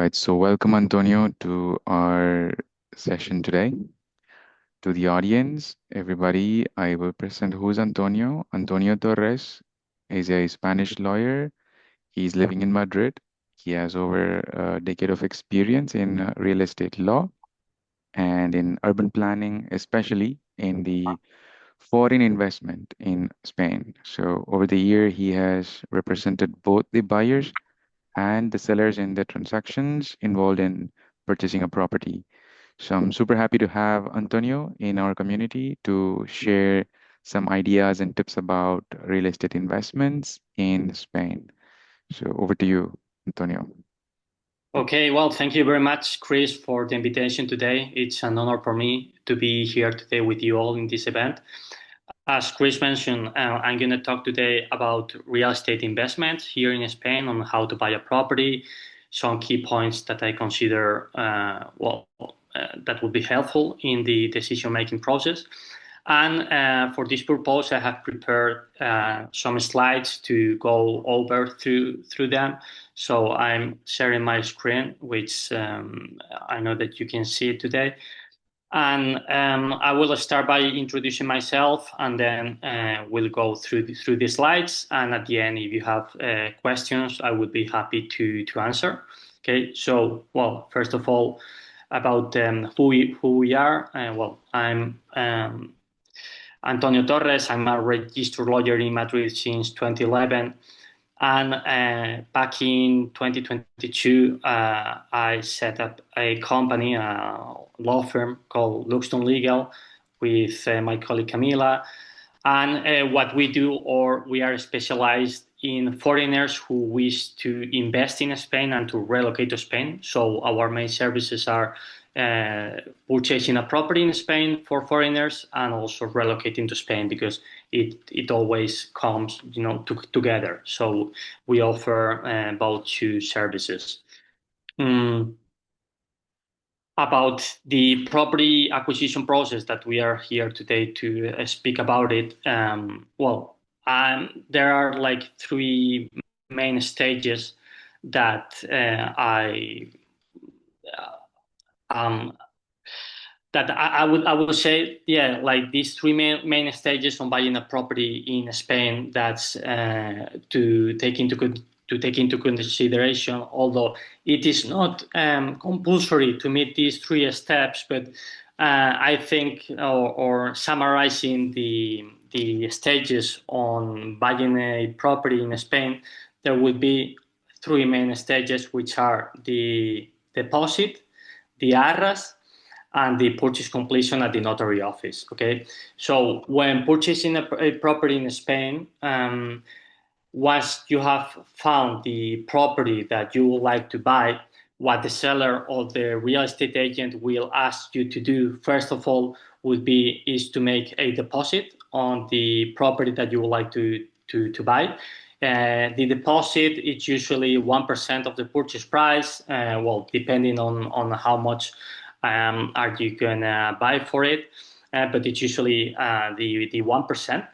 Right, so welcome Antonio to our session today. To the audience, everybody, I will present who's Antonio. Antonio Torres is a Spanish lawyer. He's living in Madrid. He has over a decade of experience in real estate law and in urban planning, especially in the foreign investment in Spain. So over the year, he has represented both the buyers and the sellers in the transactions involved in purchasing a property. So I'm super happy to have Antonio in our community to share some ideas and tips about real estate investments in Spain. So over to you, Antonio. Okay, well, thank you very much, Chris, for the invitation today. It's an honor for me to be here today with you all in this event. As Chris mentioned, I'm going to talk today about real estate investments here in Spain, on how to buy a property, some key points that I consider that would be helpful in the decision-making process. And for this purpose, I have prepared some slides to go over through them. So I'm sharing my screen, which I know that you can see today. And I will start by introducing myself, and then we'll go through the slides. And at the end, if you have questions, I would be happy to answer. Okay. So, well, first of all, about who we are. I'm Antonio Torres. I'm a registered lawyer in Madrid since 2011. And back in 2022, I set up a company, a law firm called Luxton Legal, with my colleague Camila. And what we do, or we are specialized in foreigners who wish to invest in Spain and to relocate to Spain. So our main services are purchasing a property in Spain for foreigners, and also relocating to Spain, because it always comes together. So we offer both two services. Mm, about the property acquisition process that we are here today to speak about it. There are like three main stages that um, I would say, yeah, like these three main stages on buying a property in Spain. That's to take into consideration, although it is not compulsory to meet these three steps. But I think, or summarizing the stages on buying a property in Spain, there would be three main stages, which are the deposit, the arras, and the purchase completion at the notary office. Okay, so when purchasing a property in Spain, once you have found the property that you would like to buy, what the seller or the real estate agent will ask you to do, first of all, is to make a deposit on the property that you would like to buy. The deposit is usually 1% of the purchase price, depending on how much are you gonna buy for it, but it's usually the 1%.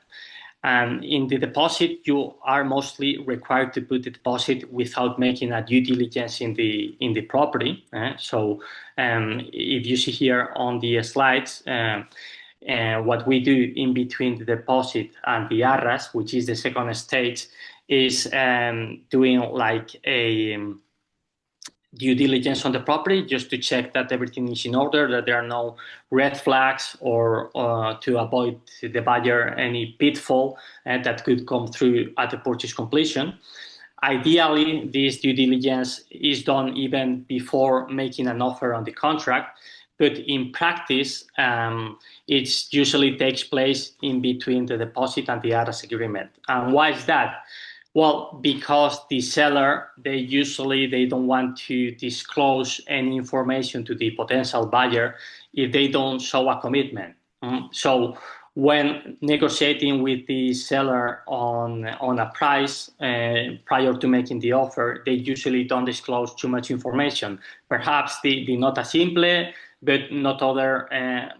And in the deposit, you are mostly required to put the deposit without making a due diligence in the property. So if you see here on the slides, what we do in between the deposit and the arras, which is the second stage, is doing like a due diligence on the property, just to check that everything is in order, that there are no red flags, or to avoid the buyer any pitfall that could come through at the purchase completion. Ideally, this due diligence is done even before making an offer on the contract, but in practice, it usually takes place in between the deposit and the arras agreement. And why is that? Well, because the seller, they don't want to disclose any information to the potential buyer if they don't show a commitment. So when negotiating with the seller on a price prior to making the offer, they usually don't disclose too much information. Perhaps the nota simple, but not other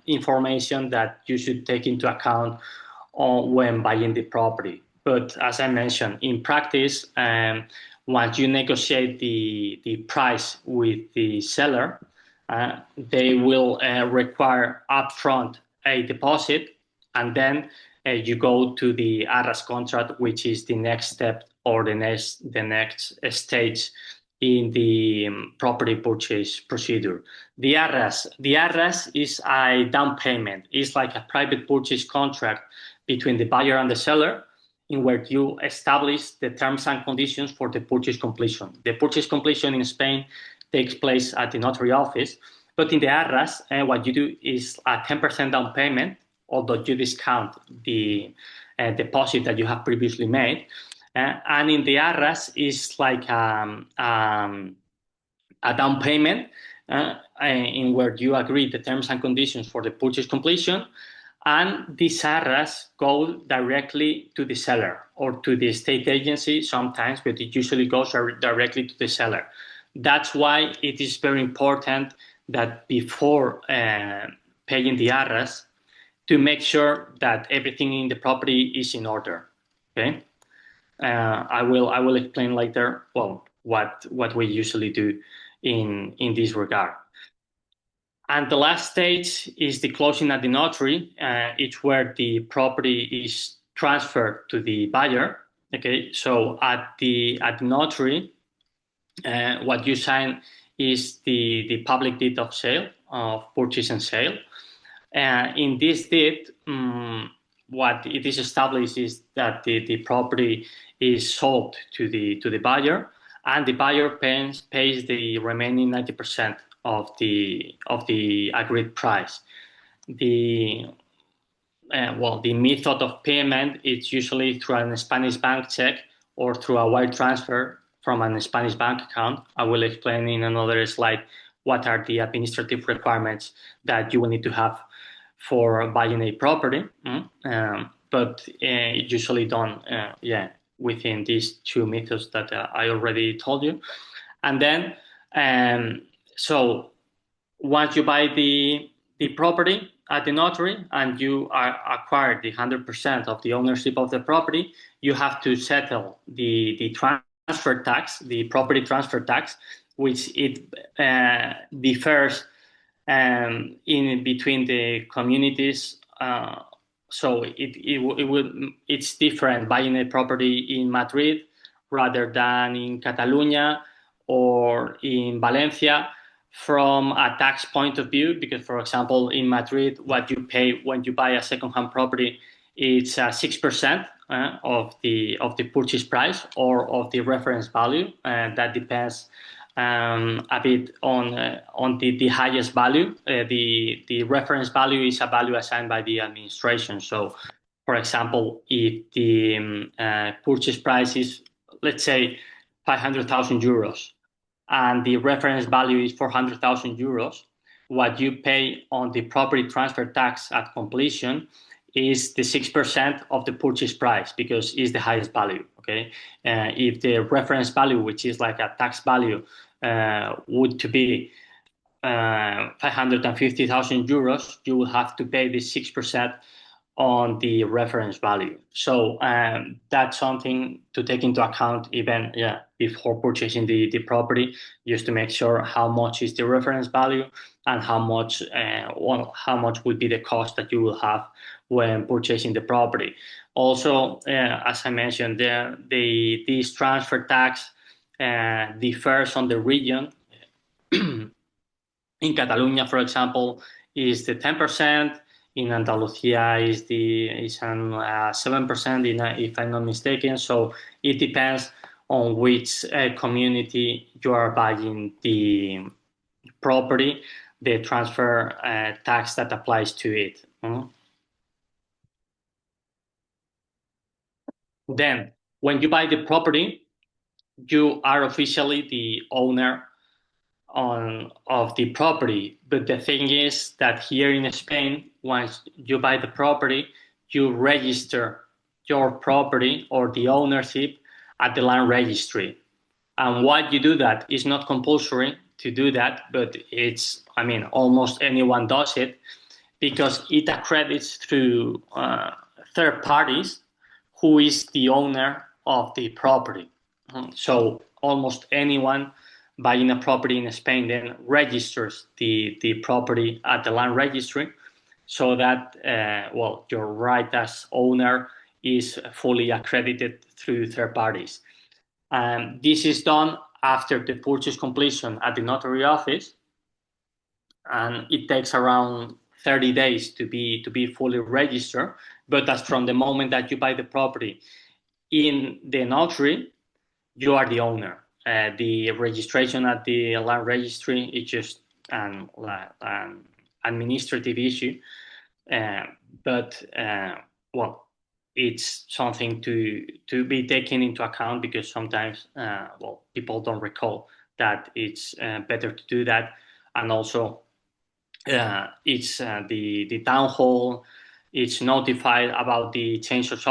information that you should take into account when buying the property. But as I mentioned, in practice, once you negotiate the price with the seller, they will require upfront a deposit, and then you go to the arras contract, which is the next step or the next stage in the property purchase procedure. The arras is a down payment. It's like a private purchase contract between the buyer and the seller, in where you establish the terms and conditions for the purchase completion. The purchase completion in Spain takes place at the notary office, but in the arras, what you do is a 10% down payment, although you discount the deposit that you have previously made. And in the arras is like a down payment in where you agree the terms and conditions for the purchase completion, and these arras go directly to the seller or to the estate agency sometimes, but it usually goes directly to the seller. That's why it is very important that before paying the arras, to make sure that everything in the property is in order. Okay, I will explain later. Well, what we usually do in this regard. And the last stage is the closing at the notary. It's where the property is transferred to the buyer. Okay, so at the notary, what you sign is the public deed of sale, of purchase and sale. In this deed, what it is established is that the property is sold to the buyer, and the buyer pays the remaining 90% of the agreed price. The method of payment is usually through a Spanish bank check or through a wire transfer from a Spanish bank account. I will explain in another slide what are the administrative requirements that you will need to have for buying a property. But it's usually done within these two methods that I already told you. And then so once you buy the property at the notary and you acquire the 100% of the ownership of the property, you have to settle the transfer tax, the property transfer tax, which it differs in between the communities. So it's different buying a property in Madrid rather than in Catalonia or in Valencia from a tax point of view, because, for example, in Madrid, what you pay when you buy a second-hand property, it's 6% of the purchase price or of the reference value. That depends a bit on the highest value. The reference value is a value assigned by the administration. So, for example, if the purchase price is, let's say, 500,000 euros, and the reference value is 400,000 euros, what you pay on the property transfer tax at completion is the 6% of the purchase price, because it's the highest value. Okay, if the reference value, which is like a tax value, would to be 550,000 euros, you will have to pay the 6% on the reference value. So that's something to take into account even before purchasing the property, just to make sure how much is the reference value and how much would be the cost that you will have when purchasing the property. Also, as I mentioned, this transfer tax differs on the region. In Catalonia, for example, is the 10%. In Andalusia is 7%, if I'm not mistaken. So it depends on which community you are buying the property, the transfer tax that applies to it. Then, when you buy the property, you are officially the owner of the property. But the thing is that here in Spain, once you buy the property, you register your property or the ownership at the land registry. And why you do that is not compulsory to do that, but almost anyone does it, because it accredits through third parties who is the owner of the property. So almost anyone buying a property in Spain then registers the property at the land registry, so that your right as owner is fully accredited through third parties. This is done after the purchase completion at the notary office, and it takes around 30 days to be fully registered. But as from the moment that you buy the property in the notary, you are the owner. The registration at the land registry is just an administrative issue, uh, but it's something to be taken into account, because sometimes people don't recall that it's better to do that. And also it's the town hall, it's notified about the change of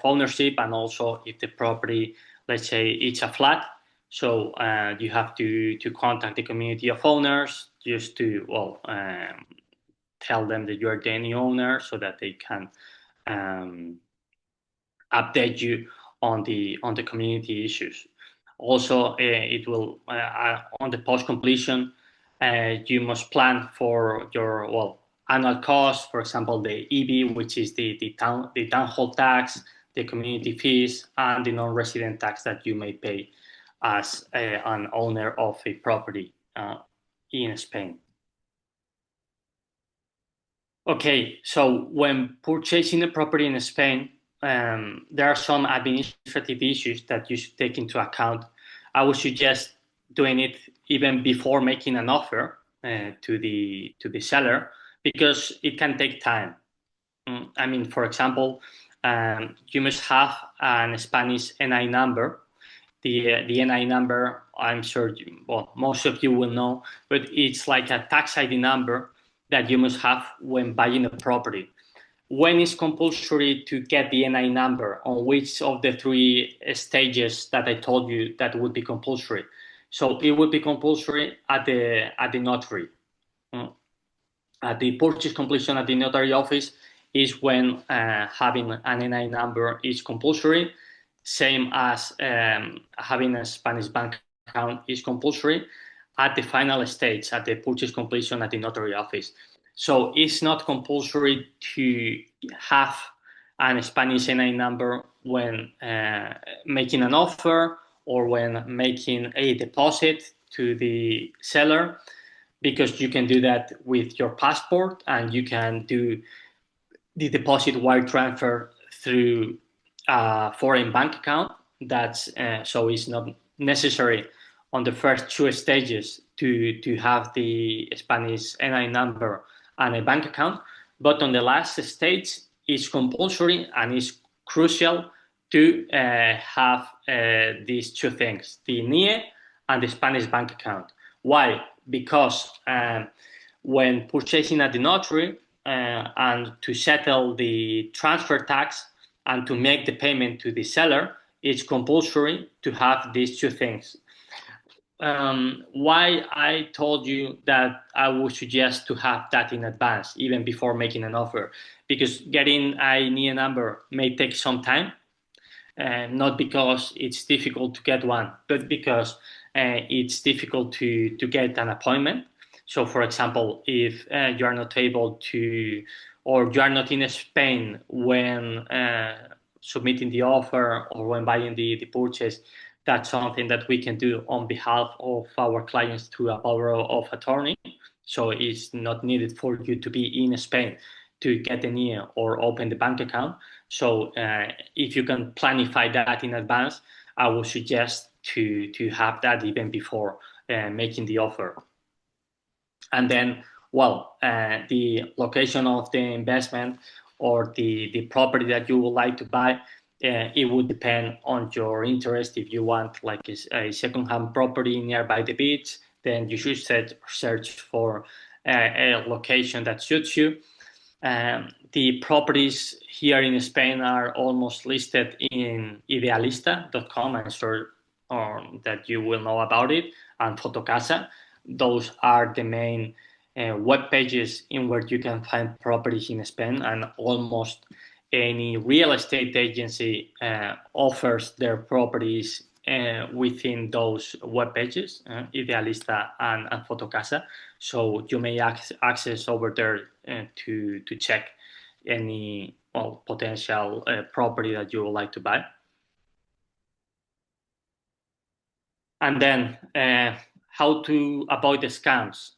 ownership, and also if the property, let's say it's a flat, so you have to contact the community of owners just to tell them that you're the new owner, so that they can um, update you on the community issues. Also, it will on the post completion, you must plan for your annual costs. For example, the EB, which is the town hall tax, the community fees, and the non-resident tax that you may pay as an owner of a property in Spain. Okay, so when purchasing a property in Spain, there are some administrative issues that you should take into account. I would suggest doing it even before making an offer to the seller, because it can take time. I mean, for example, you must have a Spanish NI number. The NI number, I'm sure most of you will know, but it's like a tax ID number that you must have when buying a property. When is compulsory to get the NI number? On which of the three stages that I told you that would be compulsory? So it would be compulsory at the notary. At the purchase completion at the notary office is when having an NI number is compulsory, same as having a Spanish bank account is compulsory. At the final stage, at the purchase completion at the notary office, so it's not compulsory to have a Spanish NI number when making an offer or when making a deposit to the seller, because you can do that with your passport, and you can do the deposit wire transfer through a foreign bank account. That's so it's not necessary on the first two stages to have the Spanish NI number and a bank account, but on the last stage it's compulsory and it's crucial to have these two things: the NIE and the Spanish bank account. Why? Because when purchasing at the notary, and to settle the transfer tax and to make the payment to the seller, it's compulsory to have these two things. Why I told you that I would suggest to have that in advance, even before making an offer, because getting a NIE number may take some time, not because it's difficult to get one, but because it's difficult to get an appointment. So, for example, if you are not able to, or you are not in Spain when submitting the offer or when buying the purchase, that's something that we can do on behalf of our clients through a power of attorney. So it's not needed for you to be in Spain to get an NIE or open the bank account. So if you can planify that in advance, I would suggest to have that even before making the offer. And then, the location of the investment or the property that you would like to buy, it would depend on your interest. If you want like a second-hand property nearby the beach, then you should search for a location that suits you. The properties here in Spain are almost listed in idealista.com. I'm sure that you will know about it, and Fotocasa. Those are the main web pages in where you can find properties in Spain, and almost any real estate agency offers their properties within those web pages, Idealista and Fotocasa. So you may access over there to check any potential property that you would like to buy. And then how to avoid the scams.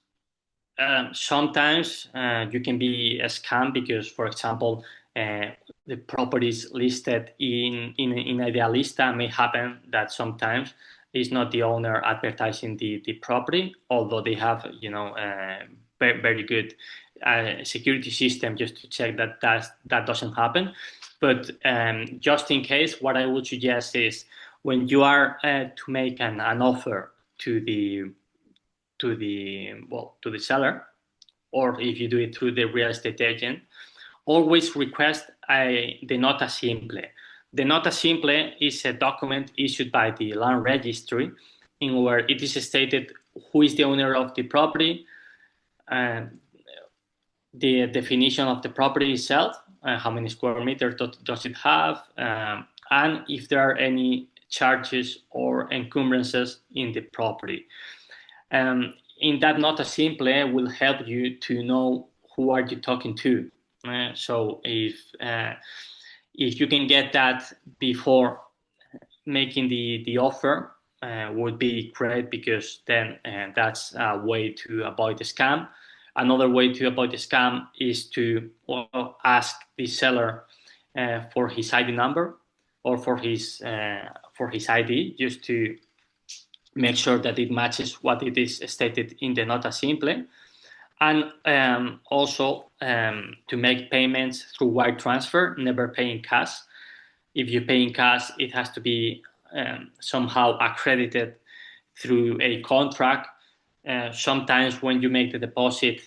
Sometimes you can be a scam because, for example, the properties listed in Idealista may happen that sometimes it's not the owner advertising the property, although they have very good security system just to check that doesn't happen. But just in case, what I would suggest is when you are to make an offer to the seller, or if you do it through the real estate agent, always request the nota simple. The nota simple is a document issued by the land registry in where it is stated who is the owner of the property, the definition of the property itself, how many square meters does it have, and if there are any charges or encumbrances in the property. In that nota simple will help you to know who are you talking to. So if you can get that before making the offer, would be great, because then that's a way to avoid the scam. Another way to avoid the scam is to ask the seller for his ID number or for his ID, just to make sure that it matches what it is stated in the nota simple. And also to make payments through wire transfer, never pay in cash. If you pay in cash, it has to be somehow accredited through a contract. Sometimes when you make the deposit,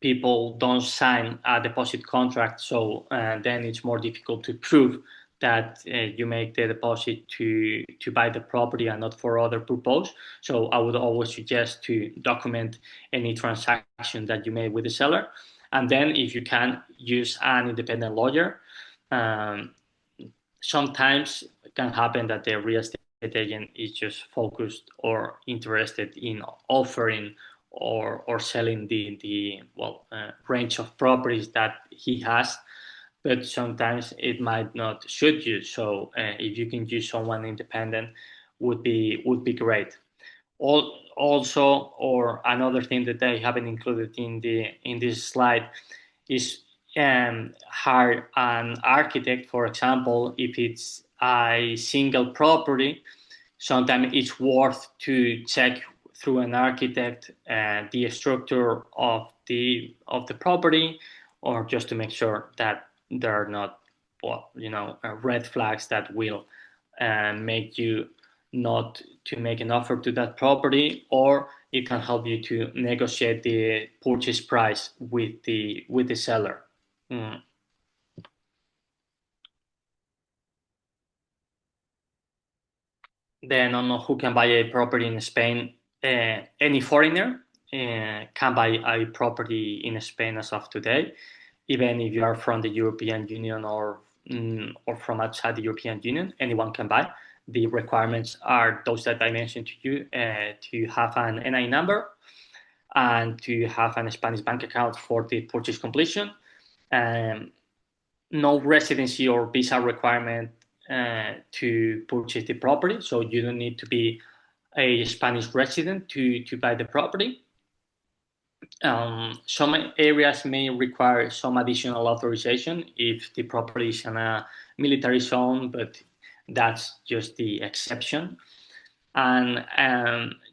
people don't sign a deposit contract, so then it's more difficult to prove that you make the deposit to buy the property and not for other purpose. So I would always suggest to document any transaction that you made with the seller, and then if you can, use an independent lawyer. Sometimes it can happen that the real estate agent is just focused or interested in offering or selling the range of properties that he has, but sometimes it might not suit you. So if you can use someone independent, would be great. Also, or another thing that I haven't included in this slide is hire an architect. For example, if it's a single property, sometimes it's worth to check through an architect the structure of the property, or just to make sure that there are not red flags that will make you not to make an offer to that property, or it can help you to negotiate the purchase price with the seller. Then on who can buy a property in Spain, any foreigner can buy a property in Spain as of today, even if you are from the European Union or from outside the European Union. Anyone can buy. The requirements are those that I mentioned to you: to have an NI number and to have a Spanish bank account for the purchase completion. No residency or visa requirement to purchase the property, so you don't need to be a Spanish resident to buy the property. Some areas may require some additional authorization if the property is in a military zone, but that's just the exception. And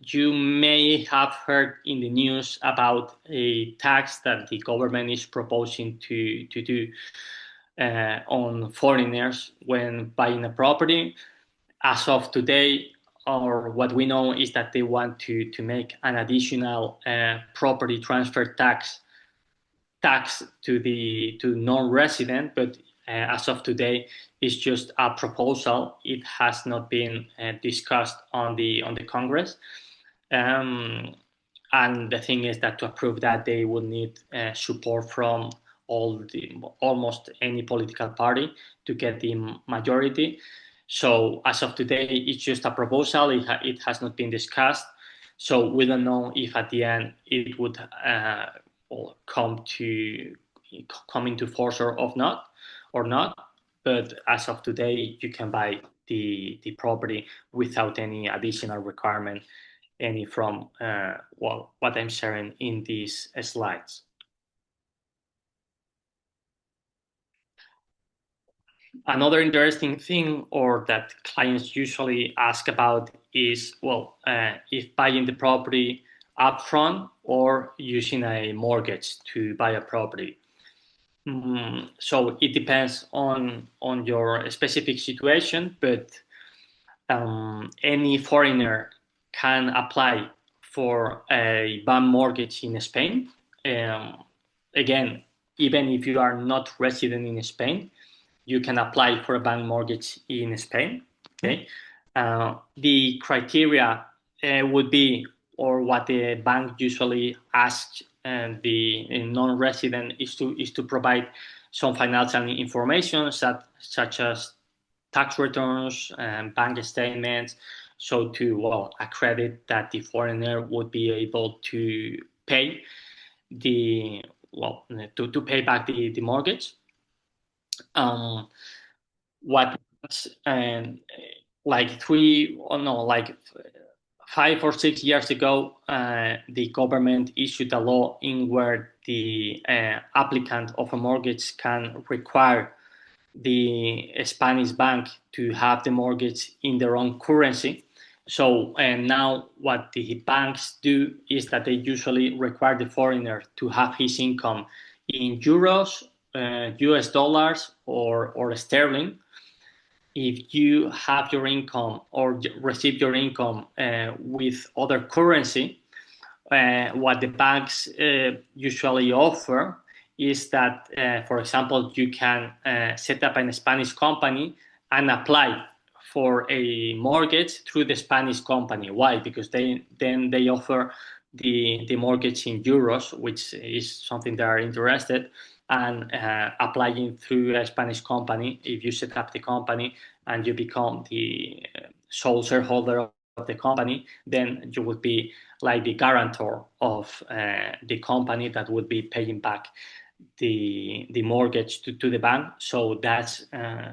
you may have heard in the news about a tax that the government is proposing to do on foreigners when buying a property. As of today, or what we know is that they want to make an additional property transfer tax to non-resident, but as of today, it's just a proposal. It has not been discussed on the Congress. And the thing is that to approve that, they will need support from almost any political party to get the majority. So as of today, it's just a proposal. It has not been discussed. So we don't know if at the end it would or come into force or not. But as of today, you can buy the property without any additional requirement, any from what I'm sharing in these slides. Another interesting thing, or that clients usually ask about, is if buying the property upfront or using a mortgage to buy a property. So it depends on your specific situation, but any foreigner can apply for a bank mortgage in Spain. Um, Again, even if you are not resident in Spain, you can apply for a bank mortgage in Spain. Okay, the criteria would be, or what the bank usually asks the non-resident is to provide some financial information such as tax returns and bank statements, so to accredit that the foreigner would be able to pay the to pay back the mortgage. Um, what and like three or no like 5 or 6 years ago, the government issued a law in where the applicant of a mortgage can require the Spanish bank to have the mortgage in their own currency. So, and now what the banks do is that they usually require the foreigner to have his income in euros, US dollars, or sterling. If you have your income or receive your income with other currency, what the banks usually offer is that, for example, you can set up a Spanish company and apply for a mortgage through the Spanish company. Why? Because they offer the mortgage in euros, which is something they are interested. And applying through a Spanish company, if you set up the company and you become the sole shareholder of the company, then you would be like the guarantor of the company that would be paying back the mortgage to the bank. So that's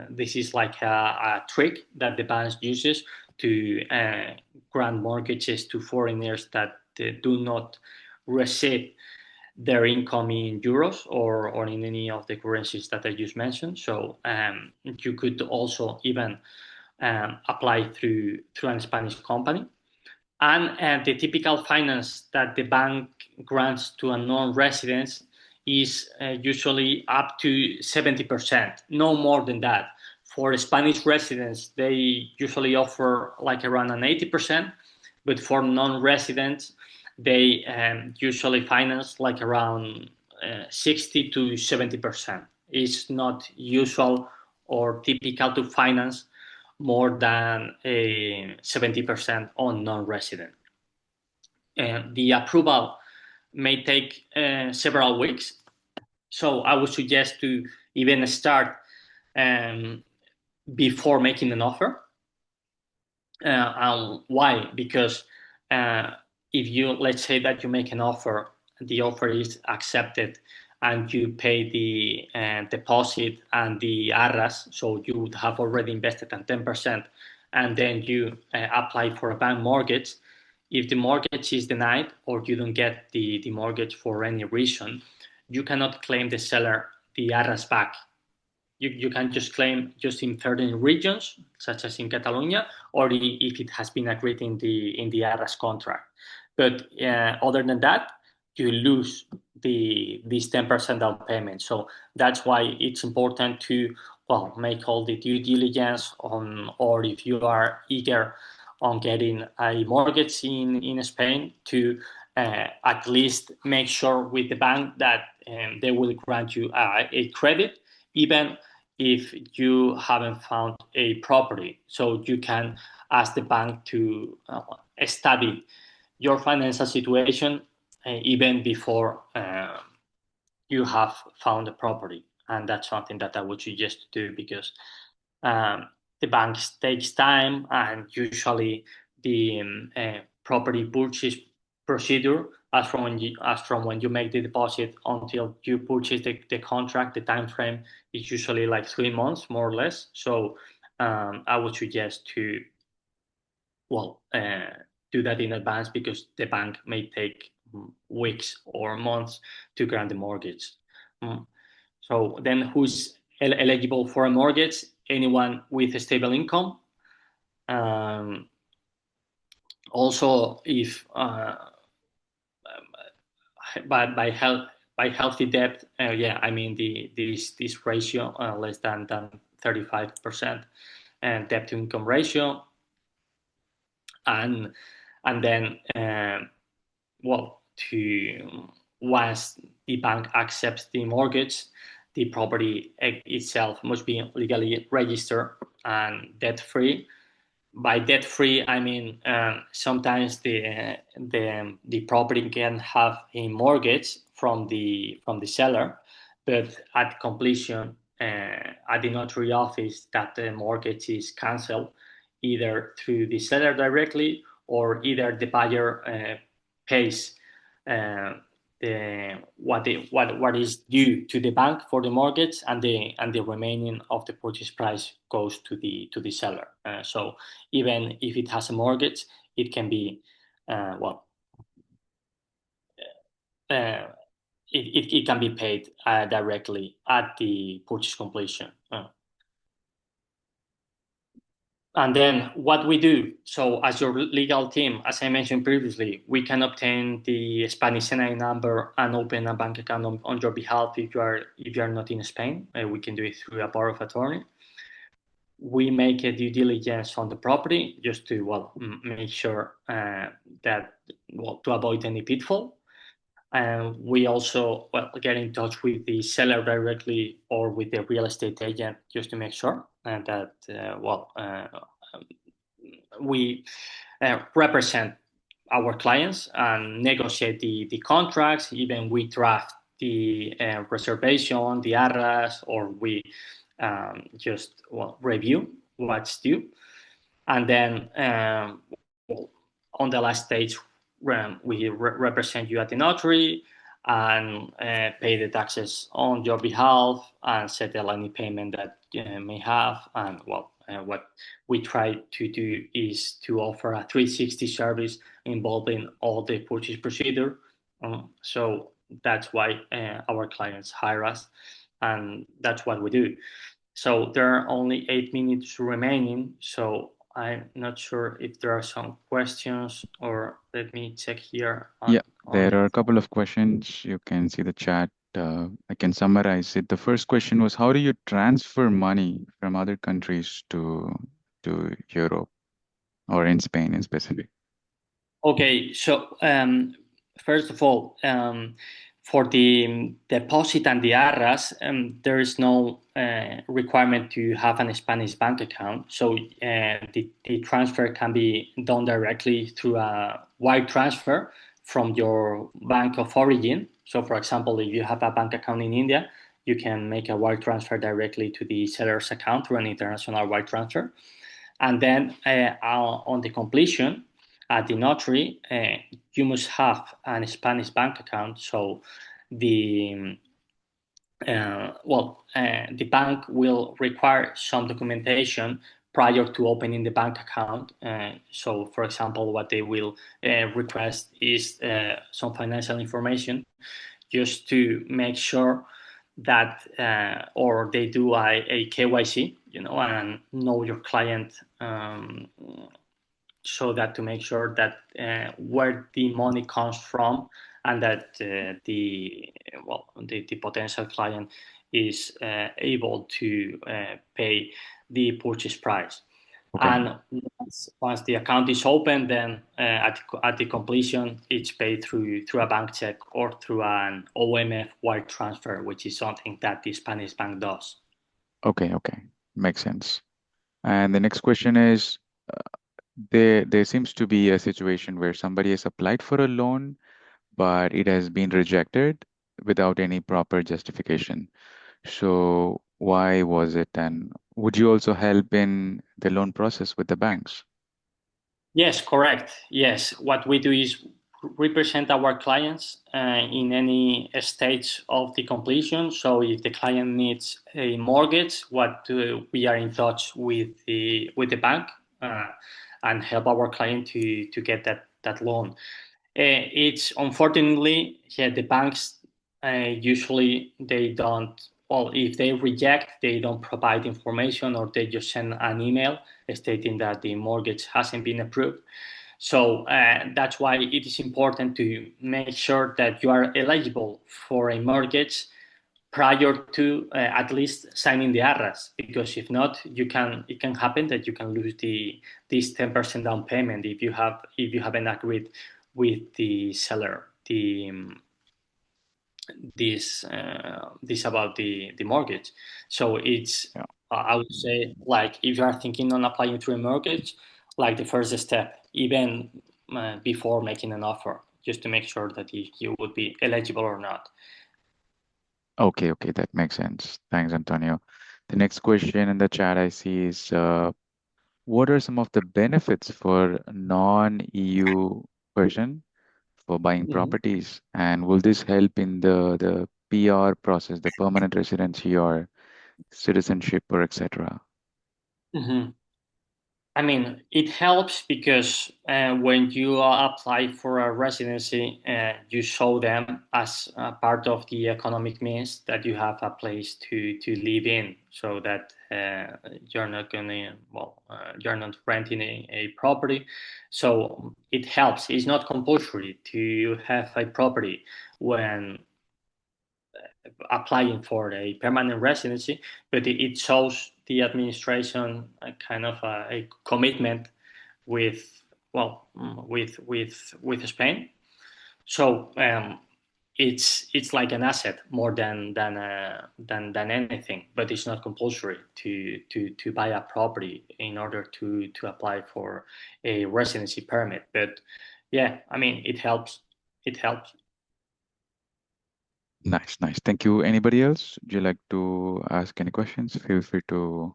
this is like a trick that the bank uses to grant mortgages to foreigners that do not receive their income in euros or in any of the currencies that I just mentioned. So you could also even apply through a Spanish company. And the typical finance that the bank grants to a non-resident is usually up to 70%, no more than that. For Spanish residents, they usually offer like around an 80%, but for non-residents, they usually finance like around 60 to 70%. It's not usual or typical to finance more than 70% on non-resident. The approval may take several weeks, so I would suggest to even start um, before making an offer. Why? Because if you, let's say that you make an offer, the offer is accepted, and you pay the deposit and the arras, so you would have already invested at 10%, and then you apply for a bank mortgage. If the mortgage is denied or you don't get the mortgage for any reason, you cannot claim the seller the arras back. You can just claim just in certain regions, such as in Catalonia, or if it has been agreed in the ARAS contract. But other than that, you lose this 10% down payment. So that's why it's important to make all the due diligence on, or if you are eager on getting a mortgage in Spain, to at least make sure with the bank that they will grant you a credit, even if you haven't found a property. So you can ask the bank to study your financial situation even before you have found a property. And that's something that I would suggest to do, because the bank takes time, and usually the property purchase procedure, as from when you make the deposit until you purchase the contract, the time frame is usually like 3 months, more or less. So I would suggest to, well, do that in advance, because the bank may take weeks or months to grant the mortgage. Mm. So then, who's eligible for a mortgage? Anyone with a stable income. Um, Also, if by health by healthy debt, yeah, I mean this ratio, less than 35% and debt to income ratio, and then well, to once the bank accepts the mortgage, the property itself must be legally registered and debt free. By debt free, I mean sometimes the property can have a mortgage from the seller, but at completion, at the notary office, that the mortgage is cancelled either through the seller directly, or either the buyer pays uh, what is due to the bank for the mortgage, and the remaining of the purchase price goes to the seller. So even if it has a mortgage, it can be well, uh, it can be paid directly at the purchase completion. And then what we do, so as your legal team, as I mentioned previously, we can obtain the Spanish NI number and open a bank account on your behalf if you are not in Spain. We can do it through a power of attorney. We make a due diligence on the property, just to, well, make sure that, well, to avoid any pitfall. And we also, well, get in touch with the seller directly or with the real estate agent, just to make sure that we represent our clients and negotiate the contracts. Even we draft the reservation, the arras, or we just, well, review what's due. And then on the last stage, we represent you at the notary and pay the taxes on your behalf and settle any payment that you may have. And, well, what we try to do is to offer a 360 service involving all the purchase procedure. So that's why our clients hire us, and that's what we do. So there are only 8 minutes remaining. So I'm not sure if there are some questions, or let me check here Yeah, on there the. are a couple of questions. You can see the chat. I can summarize it. The first question was, how do you transfer money from other countries to Europe or in Spain in specific? Okay, so first of all, for the deposit and the arras, there is no requirement to have an Spanish bank account. So the transfer can be done directly through a wire transfer from your bank of origin. So, for example, if you have a bank account in India, you can make a wire transfer directly to the seller's account through an international wire transfer. And then on the completion at the notary, you must have a Spanish bank account. So the the bank will require some documentation prior to opening the bank account. So, for example, what they will request is some financial information, just to make sure that, or they do a KYC, and know your client, so that to make sure that where the money comes from, and that the potential client is able to pay the purchase price. Okay. And once the account is open, then at the completion, it's paid through a bank check or through an OMF wire transfer, which is something that the Spanish bank does. Okay, okay. Makes sense. And the next question is, there seems to be a situation where somebody has applied for a loan, but it has been rejected without any proper justification. So why was it, and would you also help in the loan process with the banks? Yes, correct. Yes, what we do is represent our clients in any stage of the completion. So if the client needs a mortgage, we are in touch with the bank uh, and help our client to get that loan. It's unfortunately, yeah, the banks usually they don't. Well, if they reject, they don't provide information, or they just send an email stating that the mortgage hasn't been approved. So that's why it is important to make sure that you are eligible for a mortgage prior to at least signing the arras, because if not, it can happen that you can lose the this 10% down payment if you haven't agreed with the seller this about the mortgage. So it's Yeah. I would say, like, if you are thinking on applying to a mortgage, like the first step, even before making an offer, just to make sure that you would be eligible or not. Okay, okay, that makes sense. Thanks, Antonio. The next question in the chat I see is what are some of the benefits for non-EU person for buying Mhm. properties? And will this help in the PR process, the permanent residency or citizenship or etc.? Mhm. I mean, it helps because when you apply for a residency, you show them as part of the economic means that you have a place to live in, so that you're not gonna you're not renting a property. So it helps. It's not compulsory to have a property when applying for a permanent residency, but it shows the administration a kind of a commitment with with Spain. So it's like an asset more than anything, but it's not compulsory to buy a property in order to apply for a residency permit. But yeah, I mean, it helps. It helps. Nice, nice. Thank you. Anybody else? Would you like to ask any questions? Feel free to.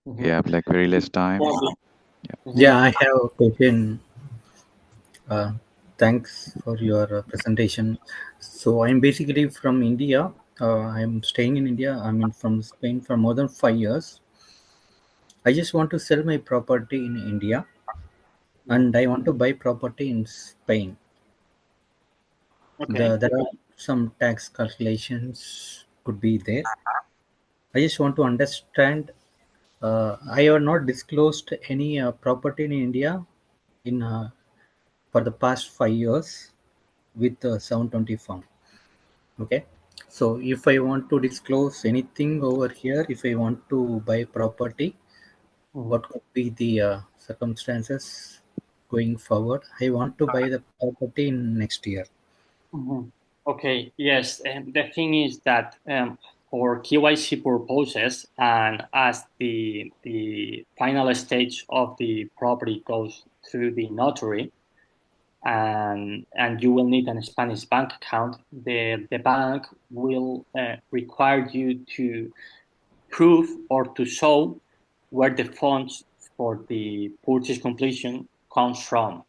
We Mm-hmm. have like very less time. Probably. Yeah. Mm-hmm. Yeah, I have a question. Uh, Thanks for your presentation. So I'm basically from India. I'm staying in India. I'm in from Spain for more than 5 years. I just want to sell my property in India, and I want to buy property in Spain. Okay. There are some tax calculations could be there. I just want to understand. I have not disclosed any property in India in for the past 5 years with the 720 form. Okay. So if I want to disclose anything over here, if I want to buy property, Mm-hmm. what could be the circumstances going forward? I want to buy the property in next year. Mhm. Okay, yes. And the thing is that for KYC purposes, and as the final stage of the property goes through the notary, and you will need a Spanish bank account, the bank will require you to prove or to show where the funds for the purchase completion comes from.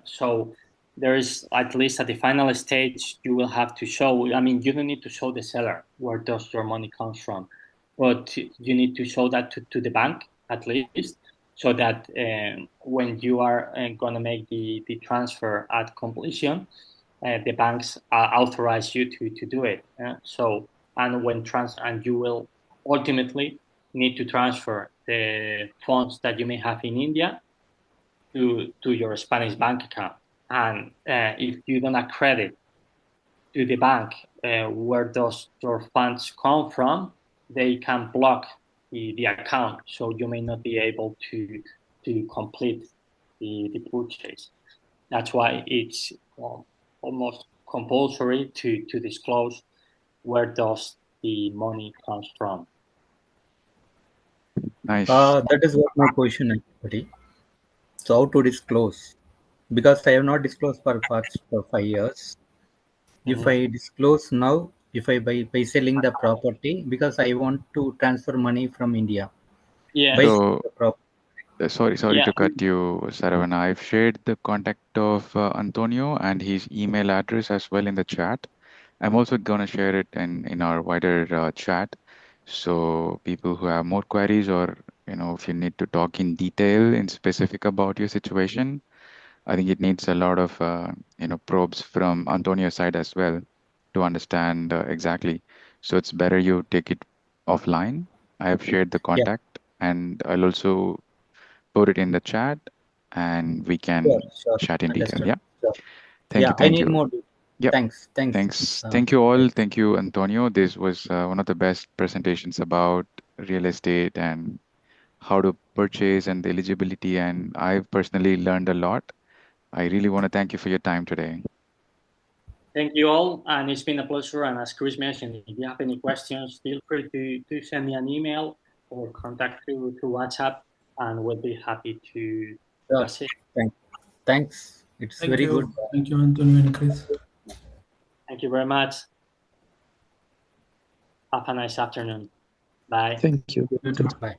So there is, at least at the final stage, you will have to show. I mean, you don't need to show the seller where does your money comes from, but you need to show that to the bank at least, so that when you are going to make the transfer at completion, the banks authorize you to do it. So and and you will ultimately need to transfer the funds that you may have in India to your Spanish bank account. And if you don't accredit to the bank where those your funds come from, they can block the account, so you may not be able to complete the purchase. That's why it's almost compulsory to disclose where does the money comes from. Nice. That is what my question actually. So how to disclose? Because I have not disclosed for past 5 years. If Mhm. I disclose now, if I by selling the property, because I want to transfer money from India by Yes. selling So, the property. sorry Yeah. to cut you, Saravana. I've shared the contact of Antonio and his email address as well in the chat. I'm also gonna share it in our wider chat. So people who have more queries, or if you need to talk in detail in specific about your situation, I think it needs a lot of probes from Antonio's side as well to understand exactly. So it's better you take it offline. I have shared the Yeah, contact, and I'll also put it in the chat, and we sure, can sure, chat in detail. understood. Yeah. Sure. Thank you. Yeah, I Thank need you. more. Yep. Thanks. Thanks. Thank you Right. all. Thank you, Antonio. This was one of the best presentations about real estate and how to purchase and the eligibility. And I've personally learned a lot. I really want to thank you for your time today. Thank you all, and it's been a pleasure. And as Chris mentioned, if you have any questions, feel free to send me an email or contact through WhatsApp, and we'll be happy to Sure. assist. Thanks. It's Thank very good. you. Thank you, Antonio and Chris. Thank you very much. Have a nice afternoon. Bye. Thank you. You too. Bye.